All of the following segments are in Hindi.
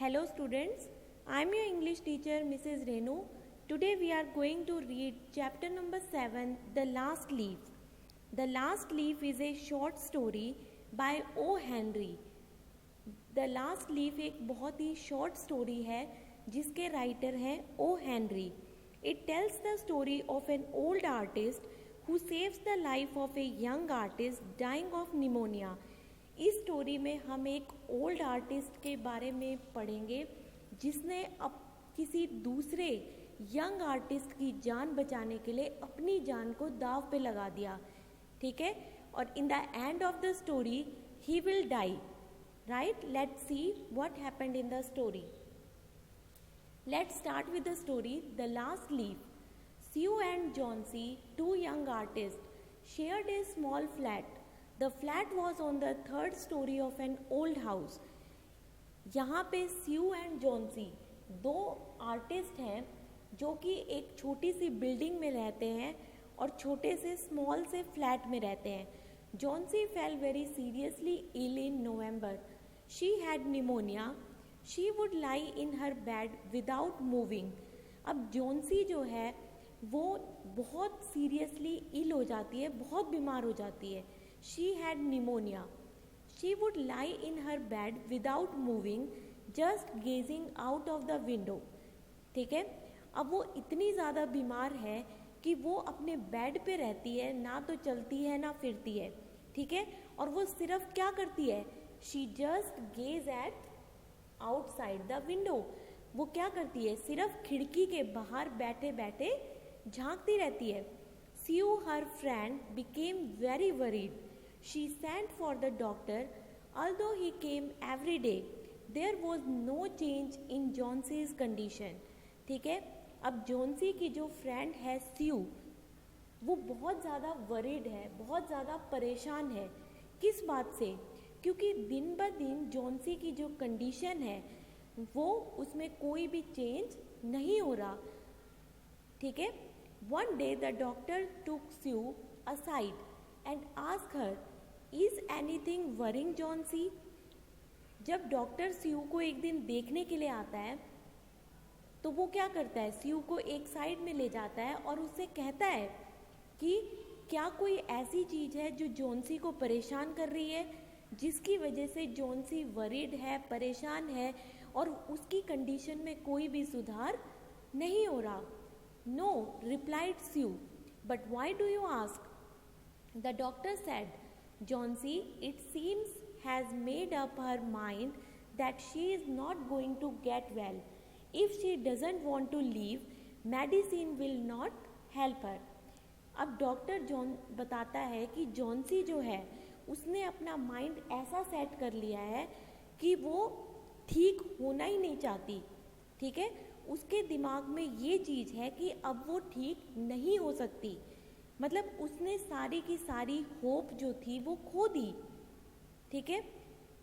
Hello students, I am your English teacher Mrs. Renu. Today we are going to read chapter number 7, The Last Leaf. The Last Leaf is a short story by O. Henry. The Last Leaf एक बहुत ही short story है जिसके writer हैं O. Henry. It tells the story of an old artist who saves the life of a young artist dying of pneumonia. इस स्टोरी में हम एक ओल्ड आर्टिस्ट के बारे में पढ़ेंगे जिसने अब किसी दूसरे यंग आर्टिस्ट की जान बचाने के लिए अपनी जान को दाव पे लगा दिया. ठीक है, और in the end of the story he will die. Right, let's see what happened in the story. Let's start with the story. The last leaf. Sue and Johnsy, two young artists, shared a small flat. The flat was on the third story of an old house. यहाँ पे Sue and Johnsy दो आर्टिस्ट हैं जो कि एक छोटी सी बिल्डिंग में रहते हैं और छोटे से स्मॉल से फ्लैट में रहते हैं. Johnsy fell very seriously ill in November. She had pneumonia. She would lie in her bed without moving. अब Johnsy जो है वो बहुत सीरियसली इल हो जाती है, बहुत बीमार हो जाती है. She had pneumonia. She would lie in her bed without moving, just gazing out of the window. ठीक है, अब वो इतनी ज़्यादा बीमार है कि वो अपने बेड पे रहती है, ना तो चलती है ना फिरती है. ठीक है, और वो सिर्फ क्या करती है, she just gaze at outside the window. वो क्या करती है, सिर्फ खिड़की के बाहर बैठे बैठे झांकती रहती है. Sue, her friend, became very worried. She sent for the doctor. Although he came every day, there was no change in Johnsey's condition. ठीक है, अब जोन्सी की जो फ्रेंड है Sue, वो बहुत ज़्यादा worried है, बहुत ज़्यादा परेशान है. किस बात से? क्योंकि दिन ब दिन जोन्सी की जो कंडीशन है वो उसमें कोई भी चेंज नहीं हो रहा. ठीक है, one day the doctor took Sue aside and asked her, is anything worrying Johnsy? जब डॉक्टर स्यू को एक दिन देखने के लिए आता है तो वो क्या करता है, स्यू को एक साइड में ले जाता है और उससे कहता है कि क्या कोई ऐसी चीज़ है जो जोन्सी को परेशान कर रही है, जिसकी वजह से जोन्सी वरीड है, परेशान है और उसकी कंडीशन में कोई भी सुधार नहीं हो रहा. No, replied Sue. But why do you ask? The doctor said, Johnsy, it seems, has made up her mind that she is not going to get well. If she doesn't want to leave, medicine will not help her. अब डॉक्टर जॉन बताता है कि जॉन्सी जो है उसने अपना माइंड ऐसा सेट कर लिया है कि वो ठीक होना ही नहीं चाहती. ठीक है, उसके दिमाग में ये चीज़ है कि अब वो ठीक नहीं हो सकती. मतलब उसने सारी की सारी होप जो थी वो खो दी. ठीक है,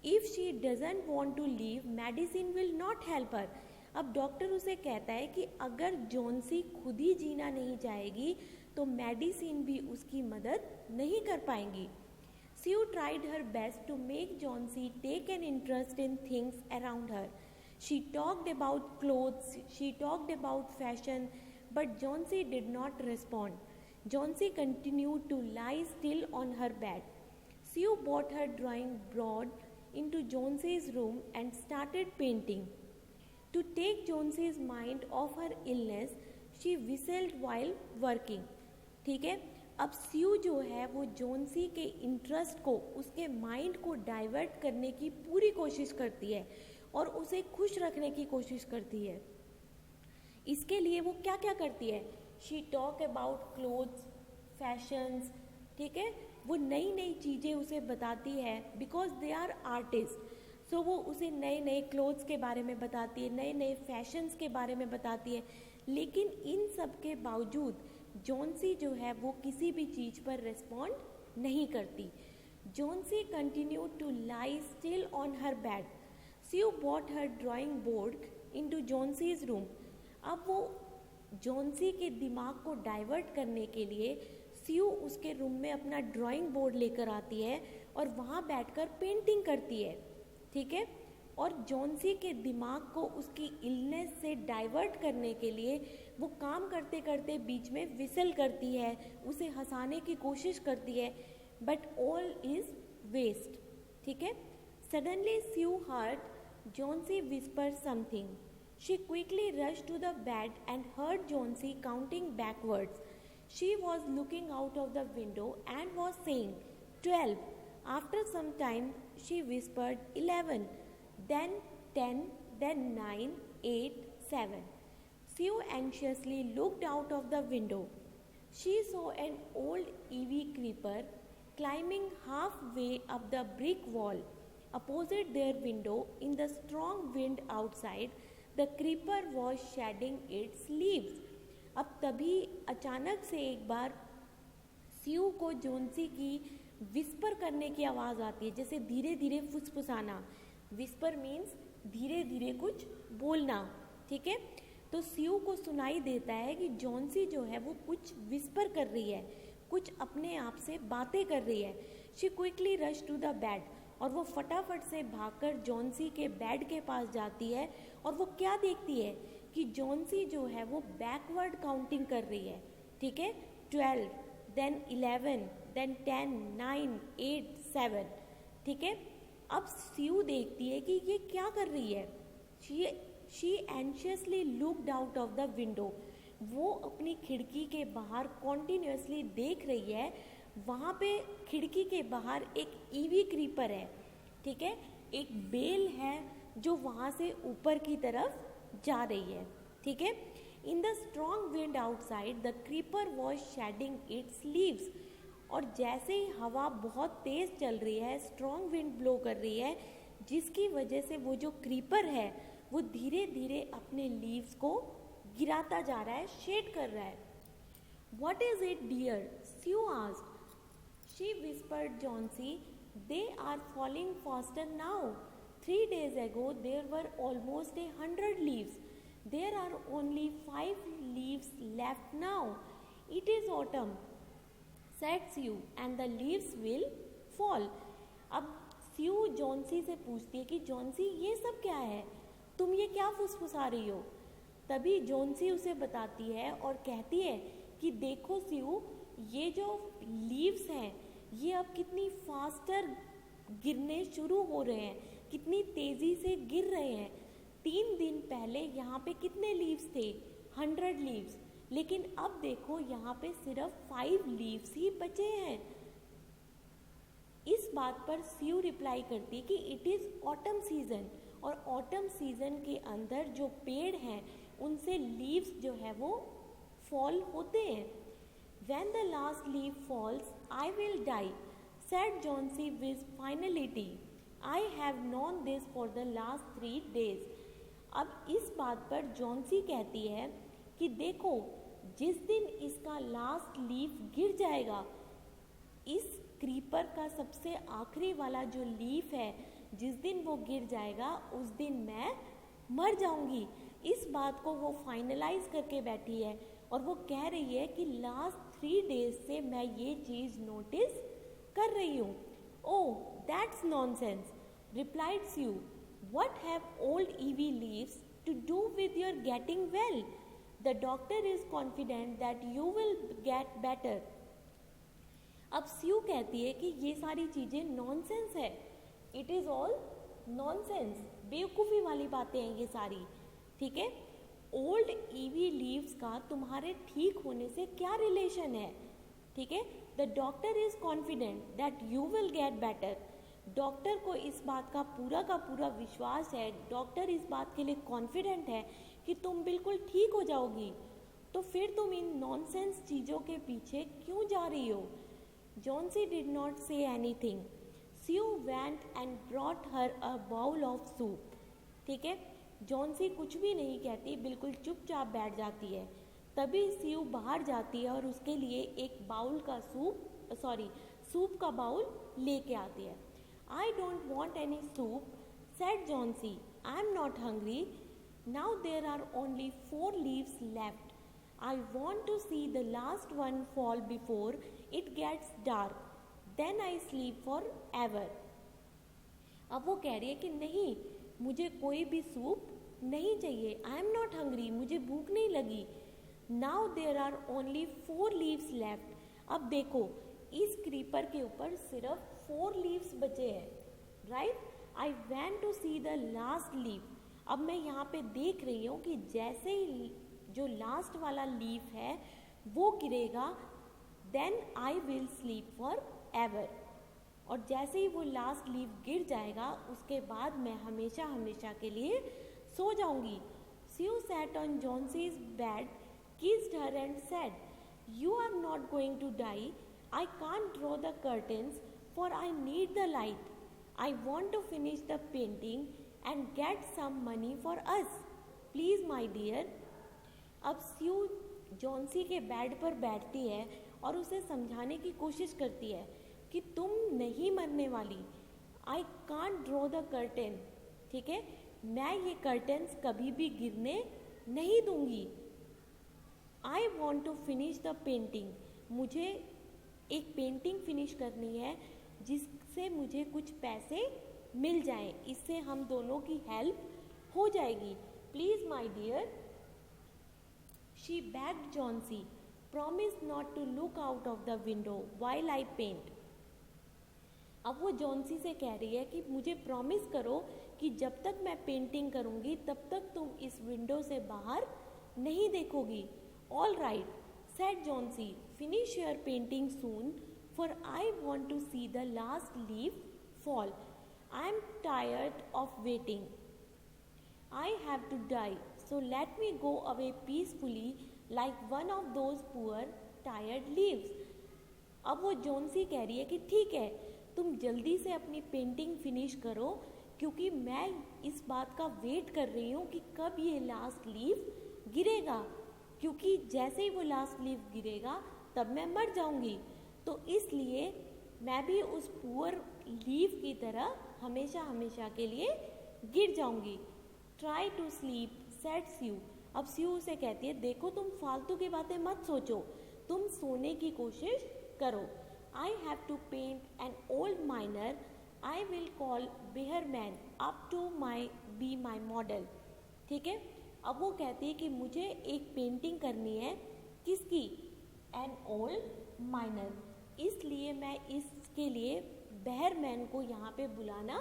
if she doesn't want to live, medicine will not help her. अब डॉक्टर उसे कहता है कि अगर जोन्सी खुद ही जीना नहीं चाहेगी तो मेडिसिन भी उसकी मदद नहीं कर पाएंगी. Sue tried her best to make Johnsy take an interest in things around her. She talked about clothes, she talked about fashion, but Johnsy did not respond. Johnsy continued to lie still on her bed. Sue brought her drawing board into Johnsey's room and started painting. To take Johnsey's mind off her illness, she whistled while working. ठीक है, अब स्यू जो है वो जोन्सी के इंटरेस्ट को, उसके माइंड को डाइवर्ट करने की पूरी कोशिश करती है और उसे खुश रखने की कोशिश करती है. इसके लिए वो क्या क्या करती है, she talk about clothes, fashions. ठीक है, वो नई नई चीज़ें उसे बताती है बिकॉज दे आर आर्टिस्ट. सो वो उसे नए नए क्लोथ्स के बारे में बताती है, नए नए फैशंस के बारे में बताती है. लेकिन इन सब के बावजूद जोन्सी जो है वो किसी भी चीज़ पर रिस्पॉन्ड नहीं करती. Johnsy continued to lie still on her bed. Sue brought her drawing board into Johnsey's room. अब वो जोन्सी के दिमाग को डाइवर्ट करने के लिए स्यू उसके रूम में अपना ड्राइंग बोर्ड लेकर आती है और वहाँ बैठकर पेंटिंग करती है. ठीक है, और जॉन्सी के दिमाग को उसकी इलनेस से डाइवर्ट करने के लिए वो काम करते करते बीच में विसल करती है, उसे हंसाने की कोशिश करती है, बट ऑल इज वेस्ट। ठीक है। Suddenly Sue heard Johnsy whisper something. She quickly rush to the bed and heard Johnsy counting backwards. She was looking out of the window and was saying 12. After some time, she whispered 11, then 10, then 9, 8, 7. Sue anxiously looked out of the window. She saw an old ivy creeper climbing halfway up the brick wall. Opposite their window, in the strong wind outside, the creeper was shedding its leaves. अब तभी अचानक से एक बार स्यू को जॉन्सी की विस्पर करने की आवाज़ आती है, जैसे धीरे धीरे फुसफुसाना। विस्पर मीन्स धीरे धीरे कुछ बोलना। ठीक है। तो स्यू को सुनाई देता है कि जॉन्सी जो है वो कुछ विस्पर कर रही है, कुछ अपने आप से बातें कर रही है। She quickly rush to the bed, और वो फटाफट से भागकर जॉन्सी के बेड के पास जाती है, और वो क्या देखती है कि जॉन्सी जो है वो बैकवर्ड काउंटिंग कर रही है। ठीक है। 12, then 11, then 10, 9, 8, 7। ठीक है। अब स्यू देखती है कि ये क्या कर रही है। She anxiously looked out of the window. वो अपनी खिड़की के बाहर कॉन्टिन्यूसली देख रही है। वहाँ पे खिड़की के बाहर एक ईवी क्रीपर है। ठीक है। एक बेल है जो वहाँ से ऊपर की तरफ जा रही है। ठीक है। In the strong wind outside, the creeper was shedding its leaves. और जैसे ही हवा बहुत तेज़ चल रही है, स्ट्रॉन्ग विंड ब्लो कर रही है, जिसकी वजह से वो जो क्रीपर है वो धीरे धीरे अपने लीव्स को गिराता जा रहा है, शेड कर रहा है। What is it, dear? Sue asked. She whispered Jauncey, they are falling faster now. 3 days ago there were almost 100 leaves. There are only 5 leaves left now. It is autumn, said Sue, and the leaves will fall. अब स्यू जॉन्सी से पूछती है कि जॉन्सी ये सब क्या है, तुम ये क्या फुसफुसा रही हो। तभी जॉन्सी उसे बताती है और कहती है कि देखो स्यू, ये जो लीव्स हैं ये अब कितनी फास्टर गिरने शुरू हो रहे हैं, कितनी तेज़ी से गिर रहे हैं। 3 दिन पहले यहाँ पे कितने लीव्स थे? 100 लीव्स। लेकिन अब देखो यहाँ पे सिर्फ 5 लीव्स ही बचे हैं। इस बात पर स्यू रिप्लाई करती है कि इट इज़ ऑटम सीजन, और ऑटम सीजन के अंदर जो पेड़ हैं उनसे लीव्स जो है वो फॉल होते हैं। When the last leaf falls, I will die, said Jauncey with finality. I have known this for the last 3 days. अब इस बात पर जॉन्सी कहती है कि देखो, जिस दिन इसका लास्ट लीफ गिर जाएगा, इस क्रीपर का सबसे आखिरी वाला जो लीफ है, जिस दिन वो गिर जाएगा उस दिन मैं मर जाऊंगी। इस बात को वो फाइनलाइज करके बैठी है, और वो कह रही है कि लास्ट 3 डेज से मैं ये चीज़ नोटिस कर रही हूँ। Oh, that's nonsense, replied Sue. What have old ivy leaves to do with your getting well? The doctor is confident that you will get better. अब स्यू कहती है कि ये सारी चीज़ें नॉनसेंस है। इट इज़ ऑल नॉनसेंस, बेवकूफ़ी वाली बातें हैं ये सारी। ठीक है। ओल्ड ईवी लीव्स का तुम्हारे ठीक होने से क्या रिलेशन है? ठीक है। The doctor is confident that you will get better. Doctor को इस बात का पूरा विश्वास है, डॉक्टर इस बात के लिए कॉन्फिडेंट है कि तुम बिल्कुल ठीक हो जाओगी। तो फिर तुम इन नॉनसेंस चीज़ों के पीछे क्यों जा रही हो? Johnsy did not say anything. Sue went and brought her a bowl of soup. ठीक है। जॉन्सी कुछ भी नहीं कहती, बिल्कुल चुपचाप बैठ जाती है। तभी स्यू बाहर जाती है और उसके लिए एक बाउल का सूप का बाउल लेके आती है। I don't want any soup, said Jauncey. I'm not hungry. Now there are only 4 leaves left. I want to see the last one fall before it gets dark. Then I sleep forever. अब वो कह रही है कि नहीं, मुझे कोई भी सूप नहीं चाहिए। आई एम नॉट हंग्री, मुझे भूख नहीं लगी। Now there are only 4 leaves left. अब देखो इस क्रीपर के ऊपर सिर्फ 4 लीव्स बचे हैं, राइट। I want to see the last leaf. अब मैं यहाँ पे देख रही हूँ कि जैसे ही जो लास्ट वाला लीफ है वो गिरेगा, then I will sleep for ever. और जैसे ही वो लास्ट लीफ गिर जाएगा उसके बाद मैं हमेशा हमेशा के लिए सो जाऊंगी। Sue sat on Johnsey's bed, kissed her and said, "You are not going to die. I can't draw the curtains for I need the light. I want to finish the painting and get some money for us. Please, my dear." अब स्यू जॉन्सी के बेड पर बैठती है और उसे समझाने की कोशिश करती है कि तुम नहीं मरने वाली। I can't draw the curtain, ठीक है, मैं ये कर्टेन्स कभी भी गिरने नहीं दूंगी। I want to finish the painting, मुझे एक पेंटिंग फिनिश करनी है जिससे मुझे कुछ पैसे मिल जाएं, इससे हम दोनों की हेल्प हो जाएगी। Please my dear, she begged Johnsy, promise not to look out of the window while I paint. अब वो जॉन्सी से कह रही है कि मुझे प्रॉमिस करो कि जब तक मैं पेंटिंग करूंगी तब तक तुम इस विंडो से बाहर नहीं देखोगी। All right, said Johnsy, finish your painting soon for I want to see the last leaf fall. I am tired of waiting. I have to die, so let me go away peacefully like one of those poor tired leaves. अब वो जॉन्सी कह रही है कि ठीक है, तुम जल्दी से अपनी पेंटिंग फिनिश करो क्योंकि मैं इस बात का वेट कर रही हूँ कि कब ये लास्ट लीफ गिरेगा, क्योंकि जैसे ही वो लास्ट लीफ गिरेगा तब मैं मर जाऊंगी। तो इसलिए मैं भी उस पुअर लीफ की तरह हमेशा हमेशा के लिए गिर जाऊंगी। ट्राई टू स्लीप, सेड स्यू। अब स्यू उसे कहती है, देखो तुम फालतू की बातें मत सोचो, तुम सोने की कोशिश करो। I have to paint an old miner, I will call Behrman up to be my model. ठीक है, अब वो कहती है कि मुझे एक पेंटिंग करनी है, किसकी? N old minor. इसलिए मैं इसके लिए बेहरमैन को यहाँ पे बुलाना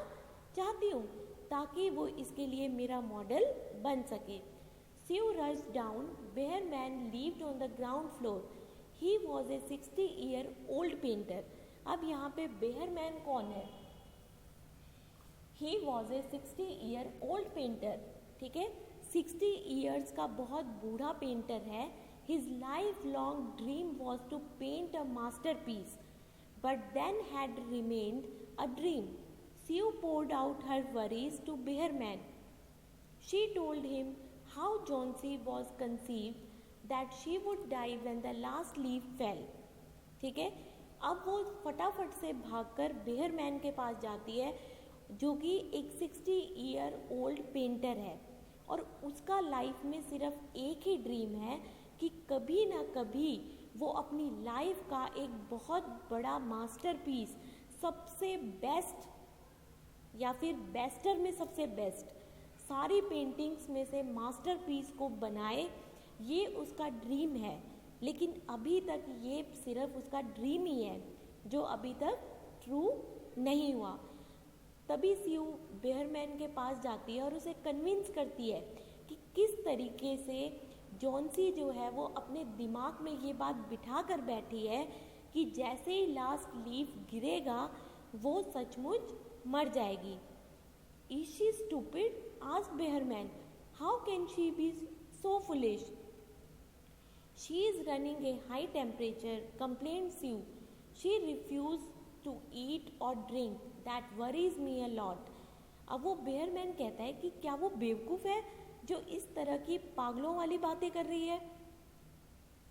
चाहती हूँ ताकि वो इसके लिए मेरा मॉडल बन सके। Sue rushed down. Bearman lived on the ground floor. He was a 60-year-old painter. अब यहाँ पे बेहरमैन कौन है? He was a 60-year-old painter. ठीक है, 60 years का बहुत बूढ़ा पेंटर है। His lifelong dream was to paint a masterpiece, but then had remained a dream. Sue poured out her worries to Bearman. She told him how Johnsy was conceived, that she would die when the last leaf fell. ठीक है, अब वो फटाफट से भागकर बेहरमैन के पास जाती है जो कि एक 60-year-old पेंटर है और उसका लाइफ में सिर्फ एक ही ड्रीम है कि कभी ना कभी वो अपनी लाइफ का एक बहुत बड़ा मास्टरपीस, सबसे बेस्ट या फिर बेस्टर में सबसे बेस्ट, सारी पेंटिंग्स में से मास्टरपीस को बनाए, ये उसका ड्रीम है। लेकिन अभी तक ये सिर्फ उसका ड्रीम ही है जो अभी तक ट्रू नहीं हुआ। तभी स्यू बेहरमैन के पास जाती है और उसे कन्विंस करती है कि किस तरीके से जॉन्सी जो है वो अपने दिमाग में ये बात बिठा कर बैठी है कि जैसे ही लास्ट लीफ गिरेगा वो सचमुच मर जाएगी। Is she stupid? asked Bearman. How can she be so foolish? She is running a high temperature, complained Sue. She refused to eat or drink. That worries me a lot. अब वो बेयरमैन कहता है कि क्या वो बेवकूफ़ है जो इस तरह की पागलों वाली बातें कर रही है।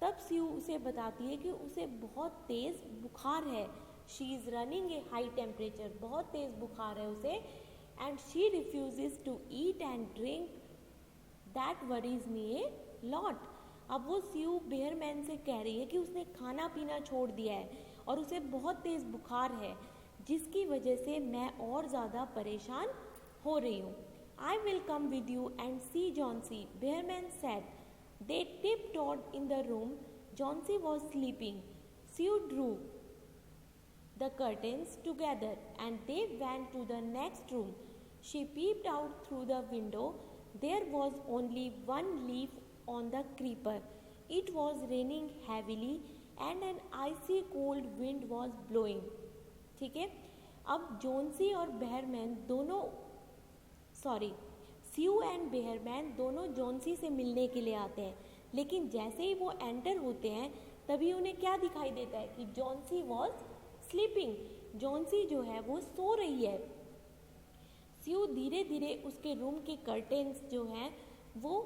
तब स्यू उसे बताती है कि उसे बहुत तेज़ बुखार है। She is running A high temperature, बहुत तेज़ बुखार है उसे। And she refuses to eat and drink. That worries me a lot. अब वो स्यू बेयरमैन से कह रही है कि उसने खाना पीना छोड़ दिया है और उसे बहुत तेज़ बुखार है जिसकी वजह से मैं और ज़्यादा परेशान हो रही हूँ। I will come with you and see Johnsy, Bearman said. They tiptoed in the room. Johnsy was sleeping. Sue drew the curtains together and they went to the next room. She peeped out through the window. There was only one leaf on the creeper. It was raining heavily and an icy cold wind was blowing. ठीक है, अब जोन्सी और बेयरमैन दोनों स्यू एंड बेयरमैन दोनों जोन्सी से मिलने के लिए आते हैं, लेकिन जैसे ही वो एंटर होते हैं तभी उन्हें क्या दिखाई देता है कि जोन्सी वॉज स्लीपिंग, जोन्सी जो है वो सो रही है। स्यू धीरे धीरे उसके रूम के कर्टेन्स जो हैं वो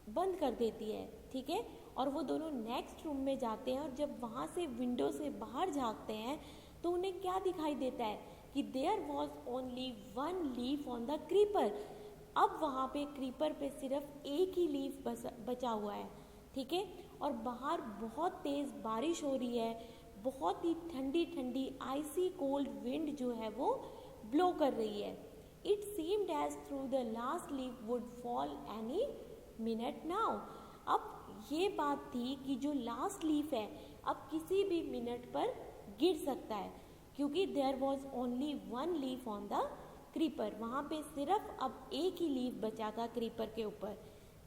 बंद कर देती है, ठीक है, और वो दोनों नेक्स्ट रूम में जाते हैं और जब वहाँ से विंडो से बाहर झांकते हैं तो उन्हें क्या दिखाई देता है कि there was only one leaf on the creeper. अब वहाँ पे क्रीपर पे सिर्फ एक ही लीफ बचा हुआ है, ठीक है, और बाहर बहुत तेज़ बारिश हो रही है, बहुत ही ठंडी ठंडी आइसी कोल्ड विंड जो है वो ब्लो कर रही है। It seemed as through the last leaf would fall any minute now. अब ये बात थी कि जो लास्ट लीफ है अब किसी भी मिनट पर गिर सकता है, क्योंकि there was only one leaf on the creeper, वहाँ पे सिर्फ अब एक ही लीफ बचा था क्रीपर के ऊपर,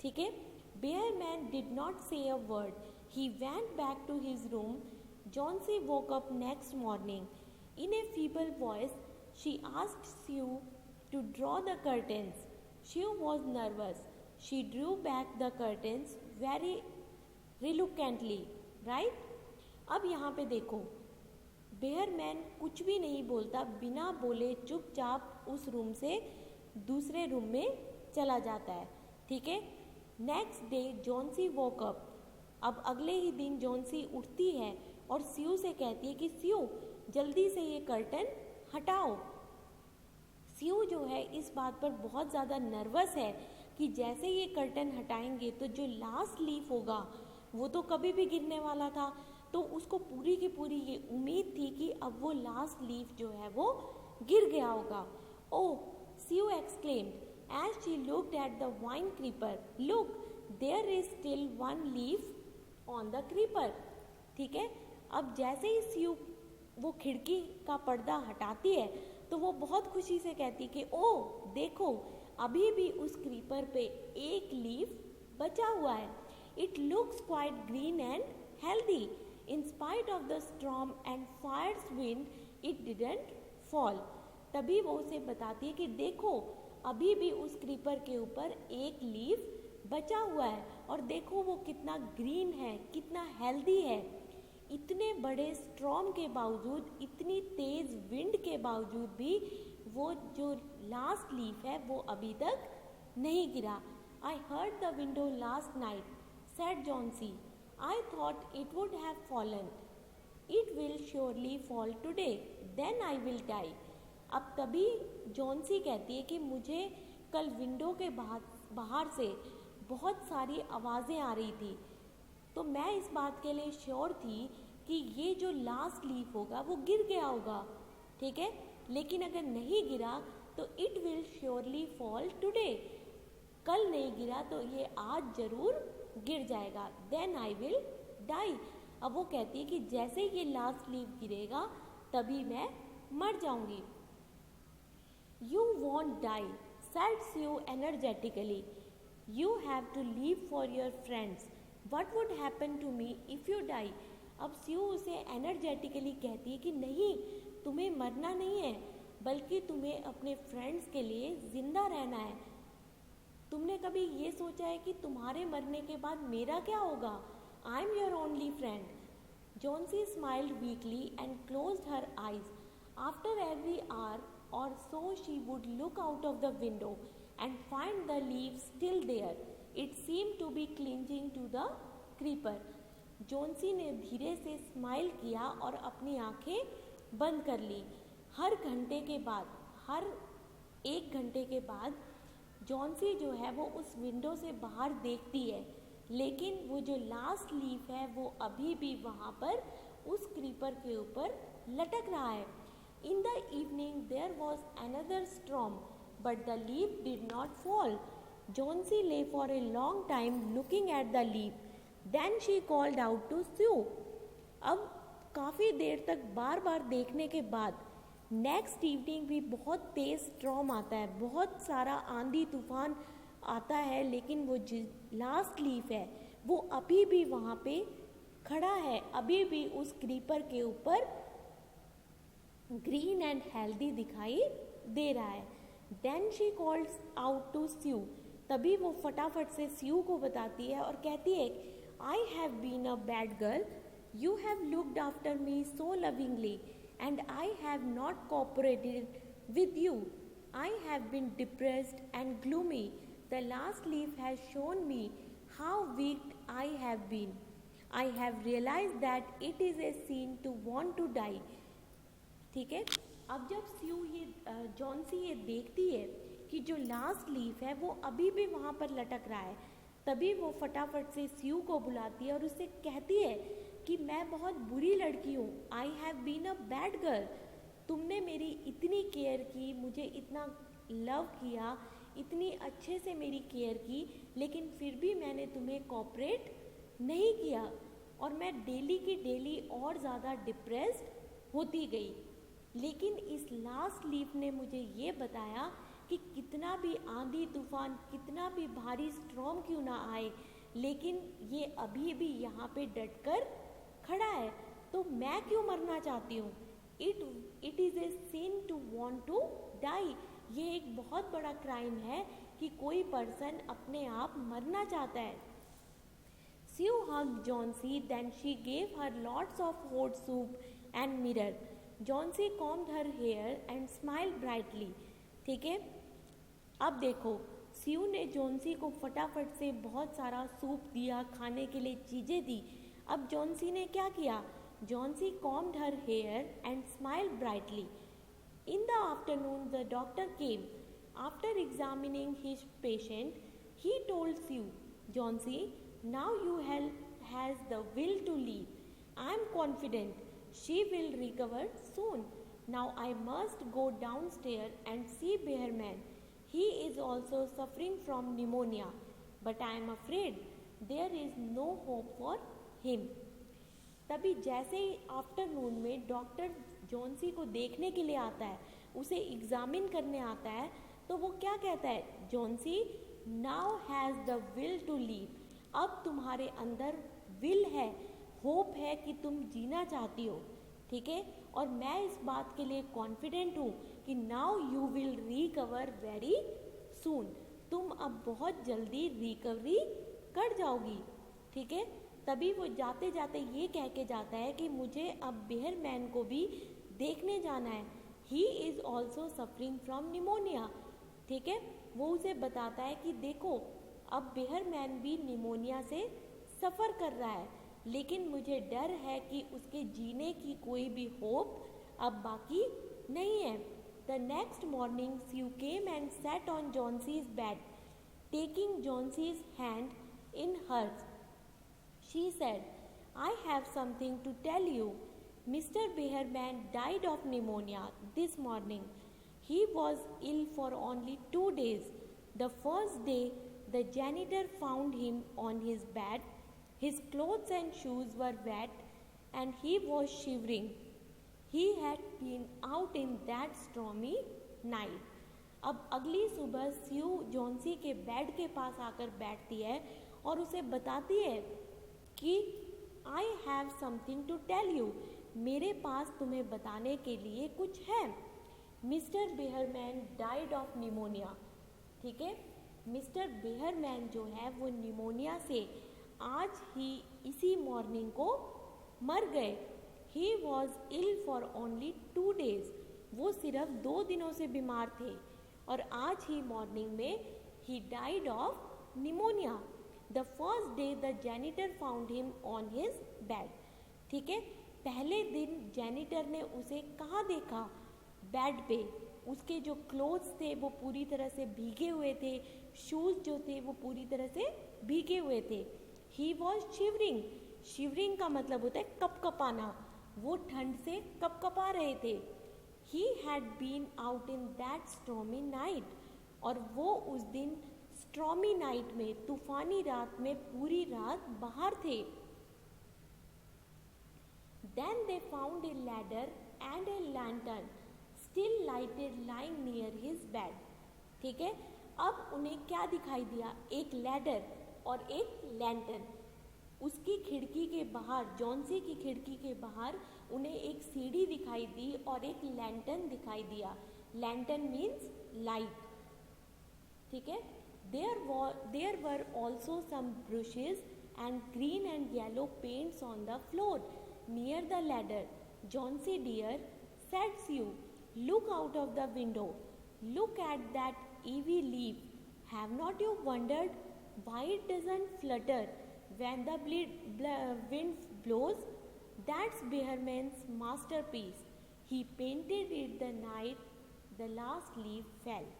ठीक है। बेयरमैन did not say a word, he went back to his room. Johnsy woke up next morning in a feeble voice. She asked Sue to draw the curtains. Sue was nervous. She drew back the curtains very reluctantly, right. अब यहाँ पे देखो, बेयरमैन कुछ भी नहीं बोलता, बिना बोले चुपचाप उस रूम से दूसरे रूम में चला जाता है, ठीक है। Next day Johnsy woke up. अब अगले ही दिन जॉन्सी उठती है और स्यू से कहती है कि स्यू जल्दी से ये कर्टन हटाओ। स्यू जो है इस बात पर बहुत ज़्यादा नर्वस है कि जैसे ये कर्टन हटाएंगे तो जो लास्ट लीफ होगा वो तो कभी भी गिरने वाला था, तो उसको पूरी की पूरी ये उम्मीद थी कि अब वो लास्ट लीफ जो है वो गिर गया होगा। Oh, Sue exclaimed as she looked at the vine creeper, look there is still one leaf on the creeper, ठीक है। अब जैसे ही स्यू वो खिड़की का पर्दा हटाती है तो वो बहुत खुशी से कहती कि ओह देखो, अभी भी उस क्रीपर पे एक लीफ बचा हुआ है। It looks quite green and healthy. In spite of the storm and fierce wind it didn't fall. तभी वो उसे बताती है कि देखो, अभी भी उस क्रीपर के ऊपर एक लीफ बचा हुआ है और देखो वो कितना ग्रीन है, कितना हेल्दी है। इतने बड़े स्टॉर्म के बावजूद, इतनी तेज़ विंड के बावजूद भी वो जो लास्ट लीफ है वो अभी तक नहीं गिरा। I heard the window last night, said Johnsy. I thought it would have fallen. It will surely fall today, then I will die. अब तभी जॉन्सी कहती है कि मुझे कल विंडो के बाहर से बहुत सारी आवाज़ें आ रही थी, तो मैं इस बात के लिए श्योर थी कि ये जो लास्ट लीफ होगा वो गिर गया होगा, ठीक है, लेकिन अगर नहीं गिरा तो it will surely fall today, कल नहीं गिरा तो ये आज जरूर गिर जाएगा, देन आई विल डाई। अब वो कहती है कि जैसे ये लास्ट लीफ गिरेगा तभी मैं मर जाऊंगी। You won't die, said Sue energetically. You have to live for your friends. What would happen to me if you die. अब स्यू उसे एनर्जेटिकली कहती है कि नहीं, तुम्हें मरना नहीं है, बल्कि तुम्हें अपने फ्रेंड्स के लिए ज़िंदा रहना है। तुमने कभी ये सोचा है कि तुम्हारे मरने के बाद मेरा क्या होगा? I am your only friend. Johnsy smiled weekly and closed her eyes. After every hour or so she would look out of the window and find the leaves still there. It seemed to be clinging to the creeper. Johnsy ने धीरे से स्माइल किया और अपनी आंखें बंद कर ली। हर घंटे के बाद, हर एक घंटे के बाद जॉन्सी जो है वो उस विंडो से बाहर देखती है, लेकिन वो जो लास्ट लीफ है वो अभी भी वहाँ पर उस क्रीपर के ऊपर लटक रहा है। In the evening there was another storm. but the leaf did not fall. Johnsy lay for a long time looking at the leaf. Then she called out to Sue. अब काफ़ी देर तक बार बार देखने के बाद नेक्स्ट इवनिंग भी बहुत तेज़ स्टॉर्म आता है, बहुत सारा आंधी तूफान आता है, लेकिन वो लास्ट लीफ है वो अभी भी वहाँ पे खड़ा है, अभी भी उस क्रीपर के ऊपर ग्रीन एंड हेल्दी दिखाई दे रहा है. Then she calls out to Sue. तभी वो फटाफट से स्यू को बताती है और कहती है, I have been a bad girl. You have looked after me so lovingly and I have not cooperated with you. I have been depressed and gloomy. The last leaf has shown me how weak I have been. I have realized that it is a sin to want to die. ठीक है. अब जब स्यू जॉन्सी ये देखती है कि जो लास्ट लीफ है वो अभी भी वहाँ पर लटक रहा है, तभी वो फटाफट से स्यू को बुलाती है और उससे कहती है कि मैं बहुत बुरी लड़की हूँ. I have been a bad girl. तुमने मेरी इतनी केयर की, मुझे इतना लव किया, इतनी अच्छे से मेरी केयर की, लेकिन फिर भी मैंने तुम्हें कोऑपरेट नहीं किया और मैं डेली की डेली और ज़्यादा डिप्रेस्ड होती गई. लेकिन इस लास्ट लीफ ने मुझे ये बताया कि कितना भी आंधी तूफान, कितना भी भारी स्टॉर्म क्यों ना आए, लेकिन ये अभी भी यहाँ पे डटकर खड़ा है. तो मैं क्यों मरना चाहती हूँ? It is a sin to want to die. ये एक बहुत बड़ा क्राइम है कि कोई पर्सन अपने आप मरना चाहता है. Sue hugged Johnsy, then she gave her lots of hot soup and mirror. Johnsy combed her hair and smiled brightly. ठीक है. अब देखो, स्यू ने जॉन्सी को फटाफट से बहुत सारा सूप दिया, खाने के लिए चीज़ें दी. अब जॉन्सी ने क्या किया? Johnsy combed her hair and smiled brightly. In the afternoon, the doctor came. After examining his patient, he told Sue, Johnsy, now you has the will to leave. I am confident she will recover soon. Now I must go downstairs and see Bearman. He is also suffering from pneumonia, but I am afraid there is no hope for him. तभी जैसे ही आफ्टरनून में डॉक्टर जॉन्सी को देखने के लिए आता है, उसे एग्जामिन करने आता है, तो वो क्या कहता है? Johnsy now has the will to live. अब तुम्हारे अंदर विल है, होप है कि तुम जीना चाहती हो. ठीक है. और मैं इस बात के लिए कॉन्फिडेंट हूँ कि now you will recover very soon. तुम अब बहुत जल्दी रिकवरी कर जाओगी. ठीक है. तभी वो जाते जाते ये कह के जाता है कि मुझे अब बेयरमैन को भी देखने जाना है. He is also suffering from pneumonia. ठीक है. वो उसे बताता है कि देखो, अब बेयरमैन भी निमोनिया से सफ़र कर रहा है, लेकिन मुझे डर है कि उसके जीने की कोई भी होप अब बाकी नहीं है. The next morning Sue came and sat on Johnsey's bed. Taking Johnsey's hand in hers, she said, I have something to tell you. Mr. Bearman died of pneumonia this morning. He was ill for only 2 days. The first day, the janitor found him on his bed. His clothes and shoes were wet and he was shivering. He had been out in that stormy night. अब अगली सुबह स्यू जॉन्सी के बेड के पास आकर बैठती है और उसे बताती है कि I have something to tell you. मेरे पास तुम्हें बताने के लिए कुछ है. Mister Behrman died of pneumonia. ठीक है. मिस्टर बेयरमैन जो है वो निमोनिया से आज ही इसी मॉर्निंग को मर गए. He was ill for only 2 days. वो सिर्फ 2 दिनों से बीमार थे और आज ही मॉर्निंग में he died of pneumonia. The first day the janitor found him on his bed. ठीक है. पहले दिन जैनिटर ने उसे कहाँ देखा? बेड पे. उसके जो क्लोथ्स थे वो पूरी तरह से भीगे हुए थे, शूज़ जो थे वो पूरी तरह से भीगे हुए थे. He was shivering. शिवरिंग का मतलब होता है कपकपाना. वो ठंड से कपकपा रहे थे. He had been out in that stormy night. और वो उस दिन स्ट्रॉमी नाइट में, तूफानी रात में पूरी रात बाहर थे। Then they found a ladder and a lantern still lighted lying near his bed. ठीक है, अब उन्हें क्या दिखाई दिया? एक लैडर और एक लैंटर्न। उसकी खिड़की के बाहर, जॉन्सी की खिड़की के बाहर उन्हें एक सीढ़ी दिखाई दी और एक लैंटर्न दिखाई दिया। Lantern means light. ठीक है, there were also some brushes and green and yellow paints on the floor near the ladder. Johnsy dear, said Sue, look out of the window. Look at that ivy leaf. Have not you wondered why it doesn't flutter when the wind blows? That's Behrman's masterpiece. He painted it the night the last leaf fell.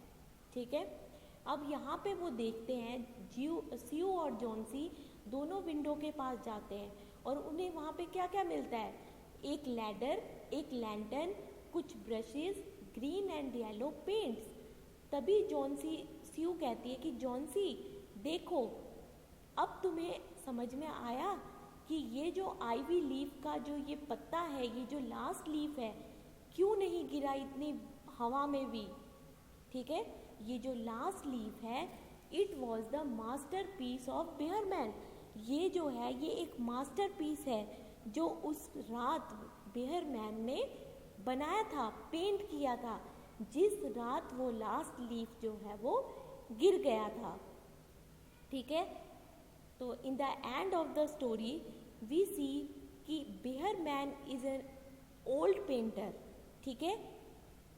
ठीक है, अब यहाँ पे वो देखते हैं, स्यू और जॉन्सी दोनों विंडो के पास जाते हैं और उन्हें वहाँ पे क्या क्या मिलता है? एक लैडर, एक लैंटर्न, कुछ brushes, green and yellow paints. तभी स्यू कहती है कि जॉन्सी देखो, अब तुम्हें समझ में आया कि ये जो आईवी लीफ का जो ये पत्ता है, ये जो लास्ट लीफ है, क्यों नहीं गिरा इतनी हवा में भी। ठीक है, ये जो लास्ट लीफ है, it was the masterpiece of Behrman. ये जो है, ये एक मास्टर पीस है जो उस रात बेहरमैन ने बनाया था, पेंट किया था, जिस रात वो लास्ट लीफ जो है वो गिर गया था। ठीक है, तो in the end of the story we see कि Behrman is an old painter. ठीक है,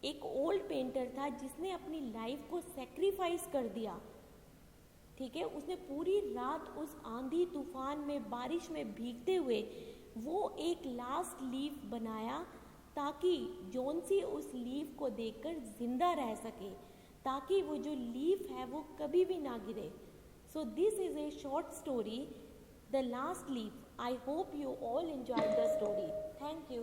एक ओल्ड पेंटर था जिसने अपनी लाइफ को सेक्रीफाइस कर दिया। ठीक है, उसने पूरी रात उस आंधी तूफान में, बारिश में भीगते हुए वो एक लास्ट लीफ बनाया ताकि जॉन्सी उस लीफ को देखकर जिंदा रह सके, ताकि वो जो लीफ है वो कभी भी ना गिरे। So this is a short story, the last leaf. I hope you all enjoy the story. Thank you.